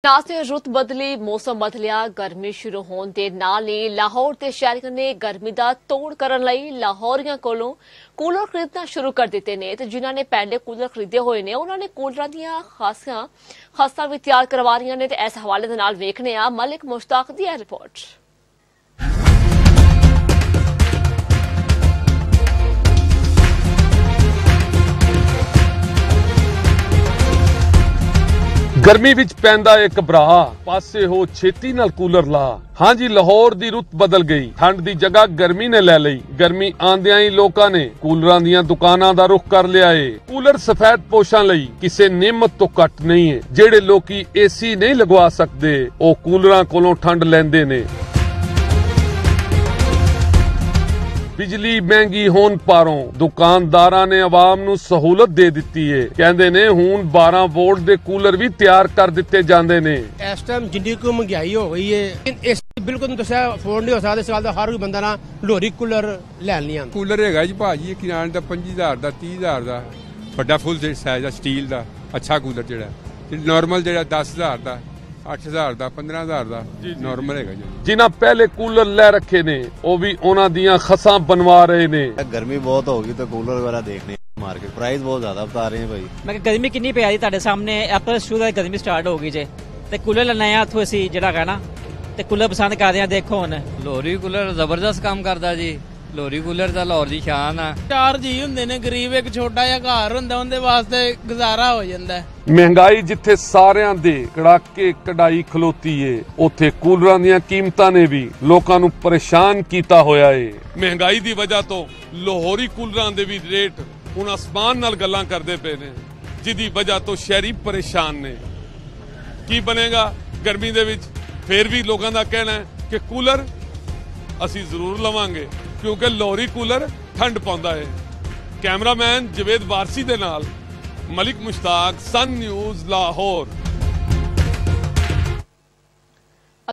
ਨਾ ਤੇ ਰੁੱਤ ਬਦਲੀ ਮੌਸਮ ਬਦਲਿਆ ਗਰਮੀ ਸ਼ੁਰੂ ਹੋਣ ਦੇ ਨਾਲ ਹੀ ਲਾਹੌਰ ਤੇ ਸ਼ਹਿਰੀਆਂ ਨੇ ਗਰਮੀ ਦਾ ਤੋੜ ਕਰਨ ਲਈ ਲਾਹੌਰੀਆਂ ਕੋਲੋਂ ਕੂਲਰ ਖਰੀਦਣਾ ਸ਼ੁਰੂ ਕਰ ਦਿੱਤੇ ਨੇ ਤੇ ਜਿਨ੍ਹਾਂ ਨੇ ਪਹਿਲੇ ਕੂਲਰ ਖਰੀਦੇ ਹੋਏ ਨੇ ਉਹਨਾਂ ਨੇ ਕੂਲਰਾਂ ਦੀਆਂ ਖਾਸਾਂ ਵੀ ਤਿਆਰ ਕਰਵਾ ਰਹੀਆਂ ਨੇ ਤੇ ਇਸ ਹਵਾਲੇ ਦੇ ਨਾਲ ਵੇਖਣੇ ਆ ਮਲਿਕ ਮੁਸ਼ਤਾਕ ਦੀ ਇਹ ਰਿਪੋਰਟ। गर्मी विच पैंदा एक भरा पासे हो छेती नाल कूलर ला। हाँ जी, लाहौर दी रुत बदल गई, ठंड दी जगह गर्मी ने ले लई। गर्मी आंदियां ही लोकां ने कूलरां दीयां दुकानां दा रुख कर लिया है। कूलर सफेद पोशां लई किसे नियमत तो घट नहीं है। जेड़े लोकी एसी नहीं लगवा सकदे ओ कूलरां कोलों ठंड लैंदे ने। बिजली महंगी होने पारों दुकानदारां ने आवाम नूं सहूलत दे दित्ती है। कहंदे ने हुण 12 वोल्ट दे कूलर भी तैयार कर दित्ते जांदे ने। इस टाइम जिंनी को महंगाई हो गई है इस बिल्कुल दस्या अफोर्ड नहीं हो सकदा। इस गल दा हर कोई बंदा ना लोरी कूलर लै लिया। कूलर हैगा जी भाजी किराने दा 25000 दा 30000 दा बड़ा फुल साइज दा स्टील दा अच्छा कूलर जेड़ा ते नॉर्मल जेड़ा 10000 दा 8000 ਦਾ 15000 ਦਾ ਨਾਰਮਲ ਹੈਗਾ ਜੀ। ਜਿਨ੍ਹਾਂ ਪਹਿਲੇ ਕੂਲਰ ਲੈ ਰੱਖੇ ਨੇ ਉਹ ਵੀ ਉਹਨਾਂ ਦੀਆਂ ਖਸਾਂ ਬਣਵਾ ਰਹੇ ਨੇ। गर्मी बहुत होगी तो कूलर वगैरह देखने मार्केट प्राइस बहुत ज्यादा बता रहे हैं भाई। मैं गर्मी कितनी पे आ रही ਤੁਹਾਡੇ ਸਾਹਮਣੇ ਅਪ੍ਰੈਲ ਸ਼ੁਰੂ ਦਾ गर्मी स्टार्ट हो गई ਜੇ ਤੇ ਕੂਲਰ ਲੈਣਾ ਆ ਉੱਥੋਂ ਅਸੀਂ ਜਿਹੜਾ ਹੈਗਾ ਤੇ ਕੂਲਰ ਪਸੰਦ ਕਰਦੇ ਆ। ਦੇਖੋ ਹੁਣ ਲੋਰੀ ਕੂਲਰ ਜ਼ਬਰਦਸਤ ਕੰਮ ਕਰਦਾ ਜੀ। ਲੋਰੀ ਕੂਲਰ ਤਾਂ ਲਾਹੌਰ ਦੀ ਸ਼ਾਨ ਆ। 4 ਜੀ ਹੁੰਦੇ ਨੇ, ਗਰੀਬ ਇੱਕ ਛੋਟਾ ਜਿਹਾ ਘਰ ਹੁੰਦਾ ਉਹਦੇ ਵਾਸਤੇ ਗੁਜ਼ਾਰਾ ਹੋ ਜਾਂਦਾ। ਮਹਿੰਗਾਈ ਜਿੱਥੇ ਸਾਰਿਆਂ ਦੇ ਕੜਾਕੇ ਕਢਾਈ ਖਲੋਤੀ ਏ ਉੱਥੇ ਕੂਲਰਾਂ ਦੀਆਂ ਕੀਮਤਾਂ ਨੇ ਵੀ ਲੋਕਾਂ ਨੂੰ ਪਰੇਸ਼ਾਨ ਕੀਤਾ ਹੋਇਆ ਏ। ਮਹਿੰਗਾਈ ਦੀ ਵਜ੍ਹਾ ਤੋਂ ਲਾਹੌਰੀ ਕੂਲਰਾਂ ਦੇ ਵੀ ਰੇਟ ਹੁਣ ਅਸਮਾਨ ਨਾਲ ਗੱਲਾਂ ਕਰਦੇ ਪਏ ਨੇ, ਜਿਹਦੀ ਵਜ੍ਹਾ ਤੋਂ ਸ਼ਹਿਰੀ ਪਰੇਸ਼ਾਨ ਨੇ। ਕੀ ਬਣੇਗਾ ਗਰਮੀ ਦੇ ਵਿੱਚ? ਫੇਰ ਵੀ ਲੋਕਾਂ ਦਾ ਕਹਿਣਾ ਹੈ ਕਿ ਕੂਲਰ ਅਸੀਂ ਜ਼ਰੂਰ ਲਵਾਂਗੇ ਕਿਉਂਕਿ ਲਾਹੌਰੀ ਕੂਲਰ ਠੰਡ ਪਾਉਂਦਾ ਹੈ। ਕੈਮਰਾਮੈਨ ਜਵੇਦ ਵਾਰਸੀ ਦੇ ਨਾਲ ਮਲਿਕ ਮੁਸ਼ਤਾਕ, ਸਨ ਨਿਊਜ਼, ਲਾਹੌਰ।